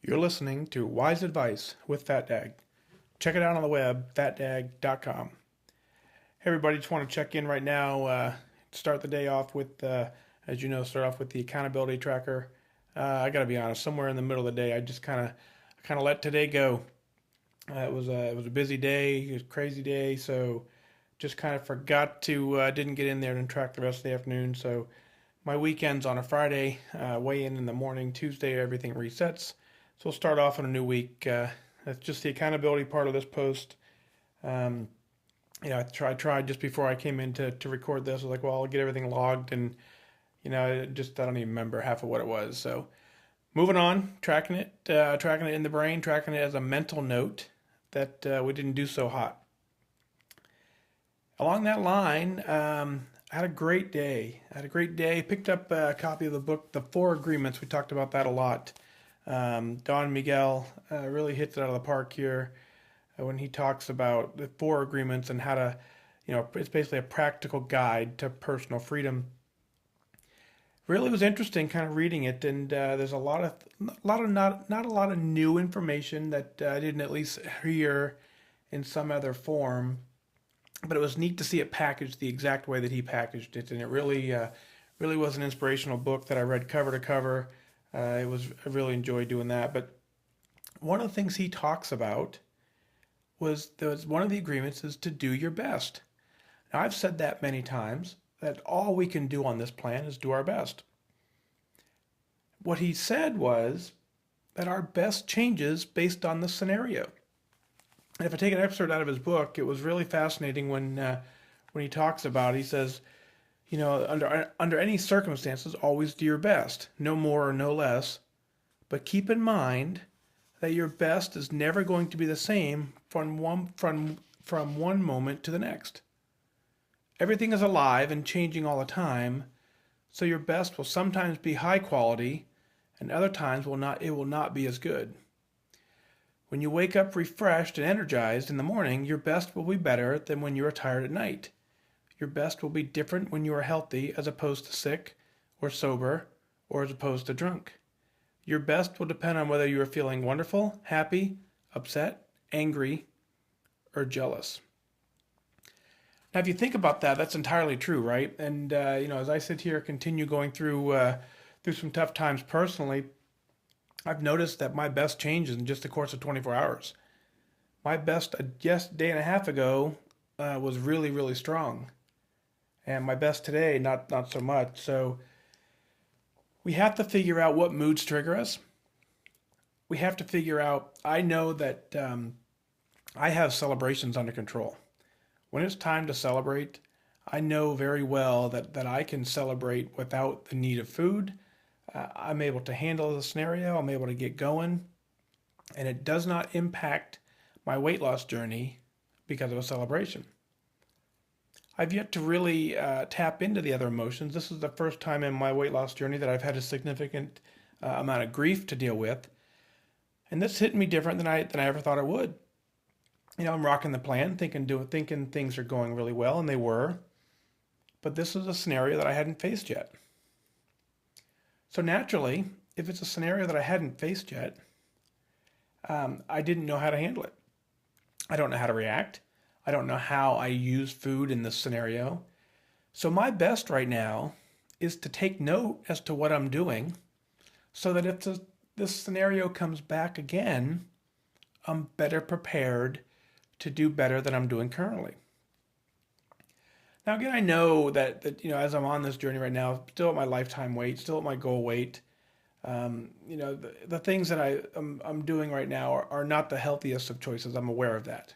You're listening to Wise Advice with Fat Dag. Check it out on the web, fatdag.com. Hey everybody, just want to check in right now. Start the day off with, as you know, start off with the accountability tracker. I got to be honest, somewhere in the middle of the day, I just kind of let today go. It was a busy day, it was a crazy day, so just kind of forgot to didn't get in there and track the rest of the afternoon. So my weekends on a Friday, weigh in the morning. Tuesday, everything resets. So we'll start off on a new week. That's just the accountability part of this post. Um, I tried just before I came in to record this. I was like, well, I'll get everything logged, and I don't even remember half of what it was. So moving on, tracking it in the brain, tracking it as a mental note that we didn't do so hot. Along that line, I had a great day. Picked up a copy of the book, The Four Agreements. We talked about that a lot. Don Miguel really hits it out of the park here when he talks about the four agreements and how to, it's basically a practical guide to personal freedom. Really was interesting kind of reading it, and there's a lot of not a lot of new information that I didn't at least hear in some other form, but it was neat to see it packaged the exact way that he packaged it, and it really was an inspirational book that I read cover to cover. I really enjoyed doing that. But one of the things he talks about was one of the agreements is to do your best. Now I've said that many times that all we can do on this plan is do our best. What he said was that our best changes based on the scenario. And if I take an excerpt out of his book, it was really fascinating when he talks about it. He says, under any circumstances, always do your best, no more or no less. But keep in mind that your best is never going to be the same from one moment to the next. Everything is alive and changing all the time, so your best will sometimes be high quality, and other times it will not be as good. When you wake up refreshed and energized in the morning, your best will be better than when you are tired at night. Your best will be different when you are healthy as opposed to sick or sober or as opposed to drunk. Your best will depend on whether you are feeling wonderful, happy, upset, angry, or jealous. Now, if you think about that, that's entirely true, right? And, as I sit here, continue going through some tough times personally, I've noticed that my best changes in just the course of 24 hours. My best just a day and a half ago was really, really strong. And my best today, not so much. So we have to figure out what moods trigger us. We have to figure out, I know that I have celebrations under control. When it's time to celebrate, I know very well that I can celebrate without the need of food. I'm able to handle the scenario. I'm able to get going. And it does not impact my weight loss journey because of a celebration. I've yet to really tap into the other emotions. This is the first time in my weight loss journey that I've had a significant amount of grief to deal with. And this hit me different than I ever thought it would. I'm rocking the plan, thinking things are going really well, and they were. But this is a scenario that I hadn't faced yet. So naturally, if it's a scenario that I hadn't faced yet, I didn't know how to handle it. I don't know how to react. I don't know how I use food in this scenario. So my best right now is to take note as to what I'm doing so that if this scenario comes back again, I'm better prepared to do better than I'm doing currently. Now, again, I know that as I'm on this journey right now, still at my lifetime weight, still at my goal weight, the things that I'm doing right now are not the healthiest of choices. I'm aware of that.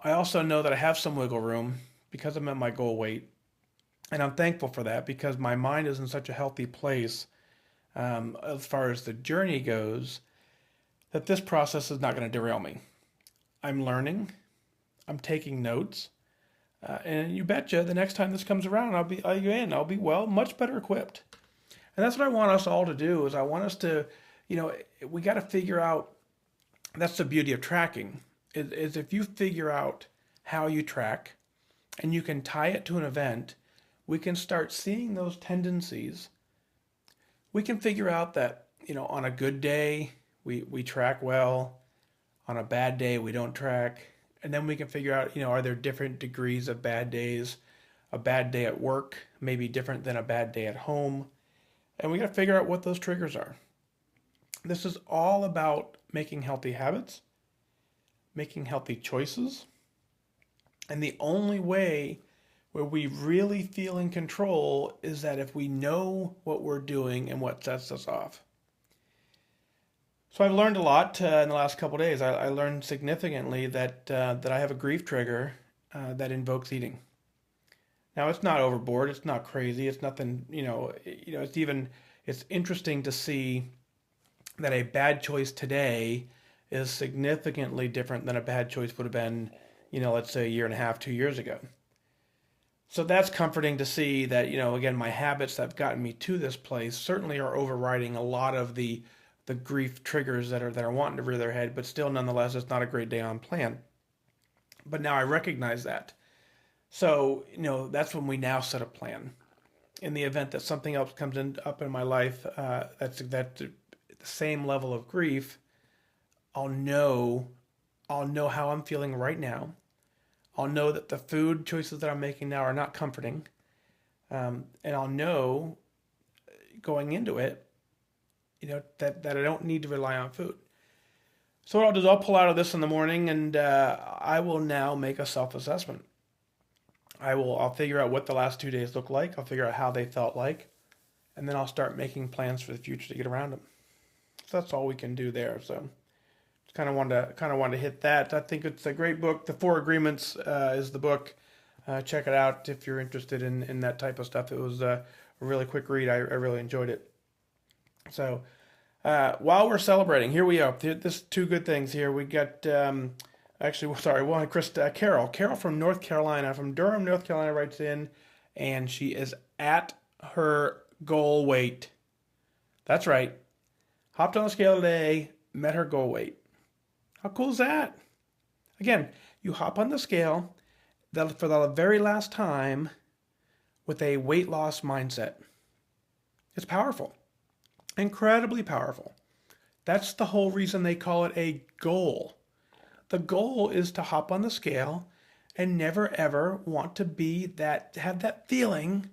I also know that I have some wiggle room because I'm at my goal weight, and I'm thankful for that because my mind is in such a healthy place as far as the journey goes that this process is not going to derail me. I'm learning, I'm taking notes. And you betcha, the next time this comes around, I'll be much better equipped. And that's what I want us all to do. Is I want us to, we got to figure out. That's the beauty of tracking. Is if you figure out how you track, and you can tie it to an event, we can start seeing those tendencies. We can figure out that on a good day We track well. On a bad day, we don't track. And then we can figure out, are there different degrees of bad days? A bad day at work may be different than a bad day at home. And we got to figure out what those triggers are. This is all about making healthy habits, making healthy choices. And the only way where we really feel in control is that if we know what we're doing and what sets us off. So I've learned a lot in the last couple of days. I learned significantly that I have a grief trigger that invokes eating. Now it's not overboard. It's not crazy. It's nothing. It's interesting to see that a bad choice today is significantly different than a bad choice would have been, let's say a year and a half, 2 years ago. So that's comforting to see that, again, my habits that have gotten me to this place certainly are overriding a lot of the grief triggers that are wanting to rear their head, but still, nonetheless, it's not a great day on plan. But now I recognize that. So, that's when we now set a plan. In the event that something else comes up in my life that's the same level of grief, I'll know how I'm feeling right now. I'll know that the food choices that I'm making now are not comforting. And I'll know going into it, that I don't need to rely on food. So what I'll do is I'll pull out of this in the morning and I will now make a self-assessment. I'll figure out what the last 2 days look like. I'll figure out how they felt like. And then I'll start making plans for the future to get around them. So that's all we can do there. So kind of wanted to hit that. I think it's a great book. The Four Agreements is the book. Check it out if you're interested in that type of stuff. It was a really quick read. I really enjoyed it. So while we're celebrating, here we are. There's two good things here. We got Carol. Carol from North Carolina, from Durham, North Carolina, writes in, and she is at her goal weight. That's right. Hopped on the scale today, met her goal weight. How cool is that? Again, you hop on the scale for the very last time with a weight loss mindset. It's powerful. Incredibly powerful. That's the whole reason they call it a goal. The goal is to hop on the scale and never ever want to have that feeling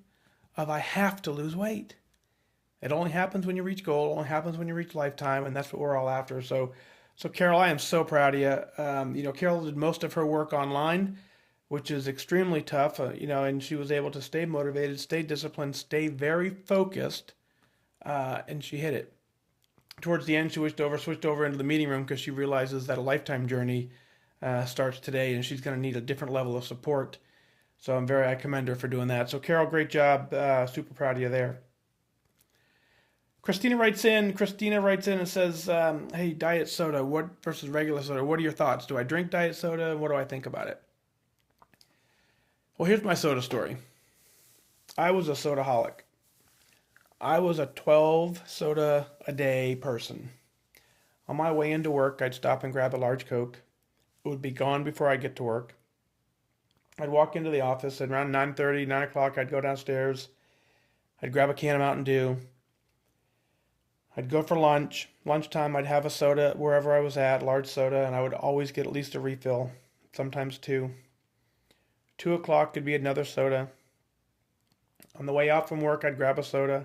of I have to lose weight. It only happens when you reach goal. It only happens when you reach lifetime, and that's what we're all after. So Carol, I am so proud of you. Carol did most of her work online, which is extremely tough. And she was able to stay motivated, stay disciplined, stay very focused, and she hit it. Towards the end, she switched over into the meeting room because she realizes that a lifetime journey starts today, and she's going to need a different level of support. So I commend her for doing that. So Carol, great job. Super proud of you there. Christina writes in and says, hey, diet soda versus regular soda, what are your thoughts? Do I drink diet soda? What do I think about it? Well, here's my soda story. I was a sodaholic. I was a 12 soda a day person. On my way into work, I'd stop and grab a large Coke. It would be gone before I get to work. I'd walk into the office, and around 9:30, 9 o'clock, I'd go downstairs. I'd grab a can of Mountain Dew. I'd go for lunch. Lunchtime, I'd have a soda wherever I was at, large soda, and I would always get at least a refill, sometimes two. 2 o'clock could be another soda. On the way out from work, I'd grab a soda.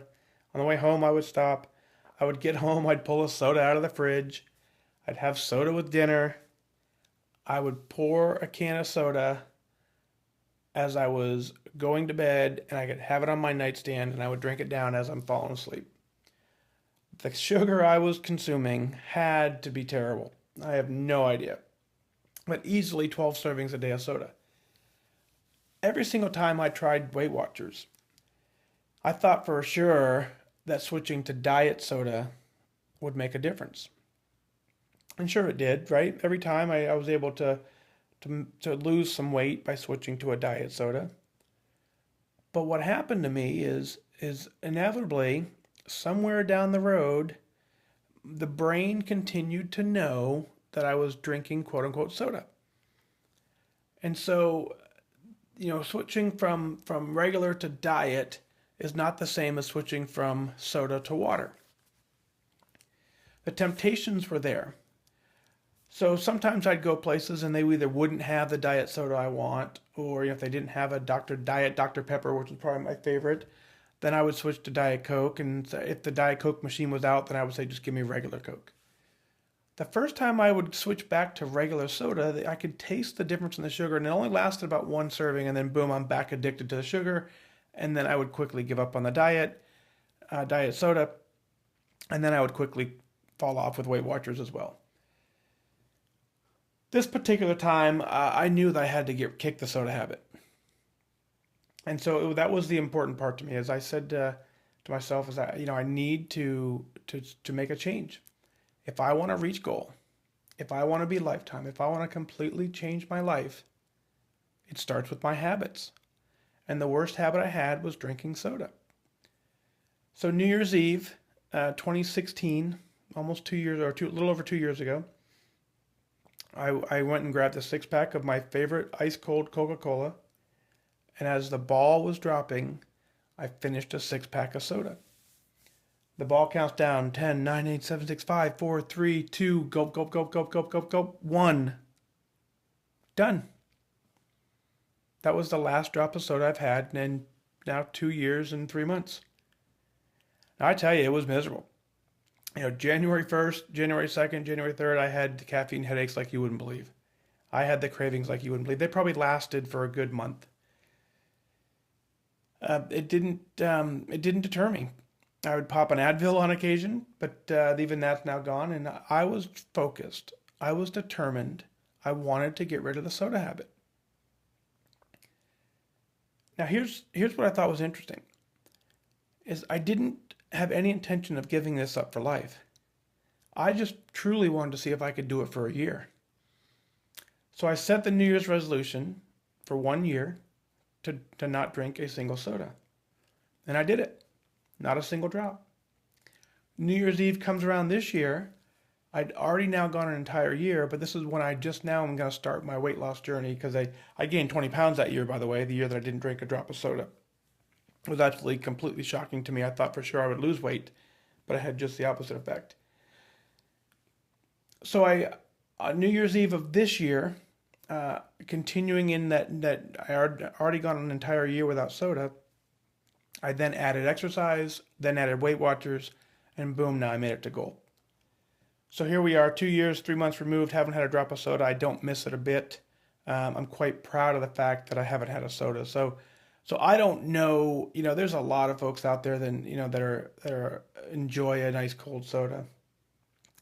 On the way home, I would stop. I would get home, I'd pull a soda out of the fridge. I'd have soda with dinner. I would pour a can of soda as I was going to bed, and I could have it on my nightstand, and I would drink it down as I'm falling asleep. The sugar I was consuming had to be terrible. I have no idea. But easily 12 servings a day of soda. Every single time I tried Weight Watchers, I thought for sure that switching to diet soda would make a difference. And sure it did, right? Every time I was able to lose some weight by switching to a diet soda. But what happened to me is inevitably, somewhere down the road, the brain continued to know that I was drinking quote unquote soda. And so, switching from regular to diet is not the same as switching from soda to water. the temptations were there. So sometimes I'd go places and they either wouldn't have the diet soda I want, or if they didn't have a Dr. Pepper, which is probably my favorite, then I would switch to Diet Coke. And if the Diet Coke machine was out, then I would say, just give me regular Coke. The first time I would switch back to regular soda, I could taste the difference in the sugar, and it only lasted about one serving, and then boom, I'm back addicted to the sugar, and then I would quickly give up on the diet soda, and then I would quickly fall off with Weight Watchers as well. This particular time, I knew that I had to kick the soda habit. And so that was the important part to me. As I said to myself, I need to make a change. If I want to reach goal, if I want to be lifetime, if I want to completely change my life, it starts with my habits. And the worst habit I had was drinking soda. So New Year's Eve, 2016, almost 2 years, or a little over 2 years ago, I went and grabbed a 6-pack of my favorite ice cold Coca-Cola. And as the ball was dropping, I finished a 6-pack of soda. The ball counts down 10, 9, 8, 7, 6, 5, 4, 3, 2, gulp, gulp, gulp, gulp, gulp, gulp, gulp, 1. Done. That was the last drop of soda I've had in now 2 years and 3 months. Now, I tell you, it was miserable. January 1st, January 2nd, January 3rd, I had caffeine headaches like you wouldn't believe. I had the cravings like you wouldn't believe. They probably lasted for a good month. It didn't deter me. I would pop an Advil on occasion, but even that's now gone. And I was focused. I was determined. I wanted to get rid of the soda habit. Now here's what I thought was interesting. Is I didn't have any intention of giving this up for life. I just truly wanted to see if I could do it for a year. So I set the New Year's resolution for 1 year to not drink a single soda. And I did it. Not a single drop. New Year's Eve comes around this year. I'd already now gone an entire year, but this is when I just now am going to start my weight loss journey, because I gained 20 pounds that year, by the way, the year that I didn't drink a drop of soda. It was actually completely shocking to me. I thought for sure I would lose weight, but I had just the opposite effect. So on New Year's Eve of this year, continuing in that I already gone an entire year without soda, I then added exercise, then added Weight Watchers, and boom, now I made it to goal. So here we are, 2 years, 3 months removed, haven't had a drop of soda. I don't miss it a bit. I'm quite proud of the fact that I haven't had a soda. So I don't know, there's a lot of folks out there that enjoy a nice cold soda.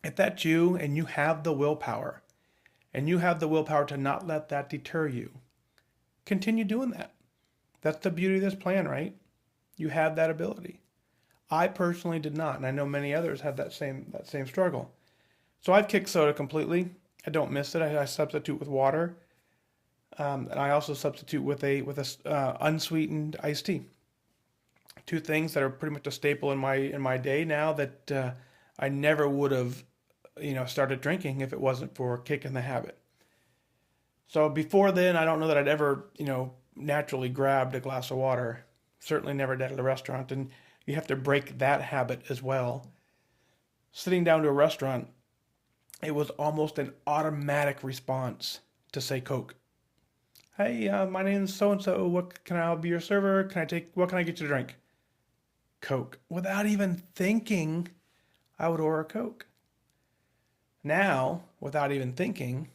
If that's you and you have the willpower, to not let that deter you, continue doing that. That's the beauty of this plan, right? You have that ability. I personally did not, and I know many others have that same struggle. So I've kicked soda completely. I don't miss it. I substitute with water, and I also substitute with a unsweetened iced tea. Two things that are pretty much a staple in my day now that I never would have, started drinking if it wasn't for kicking the habit. So before then, I don't know that I'd ever, naturally grabbed a glass of water. Certainly never did at a restaurant, and you have to break that habit as well. Sitting down to a restaurant, it was almost an automatic response to say Coke. Hey, my name's so-and-so. What can I be your server? What can I get you to drink? Coke. Without even thinking, I would order a Coke. Now, without even thinking,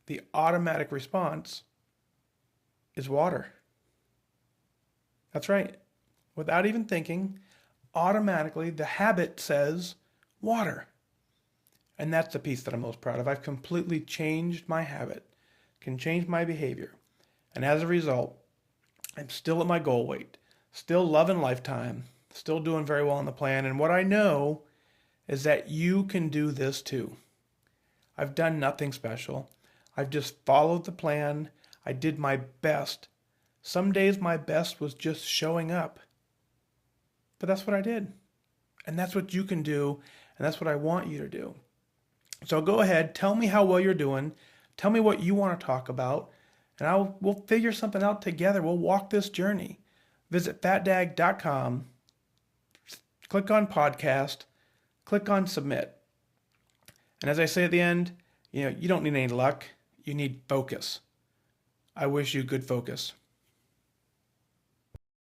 the automatic response is water. That's right. Without even thinking, automatically the habit says water. And that's the piece that I'm most proud of. I've completely changed my habit, can change my behavior. And as a result, I'm still at my goal weight, still loving lifetime, still doing very well on the plan. And what I know is that you can do this too. I've done nothing special. I've just followed the plan. I did my best. Some days my best was just showing up. But that's what I did. And that's what you can do. And that's what I want you to do. So go ahead, tell me how well you're doing. Tell me what you want to talk about. And we'll figure something out together. We'll walk this journey. Visit fatdag.com. Click on podcast. Click on submit. And as I say at the end, you don't need any luck. You need focus. I wish you good focus.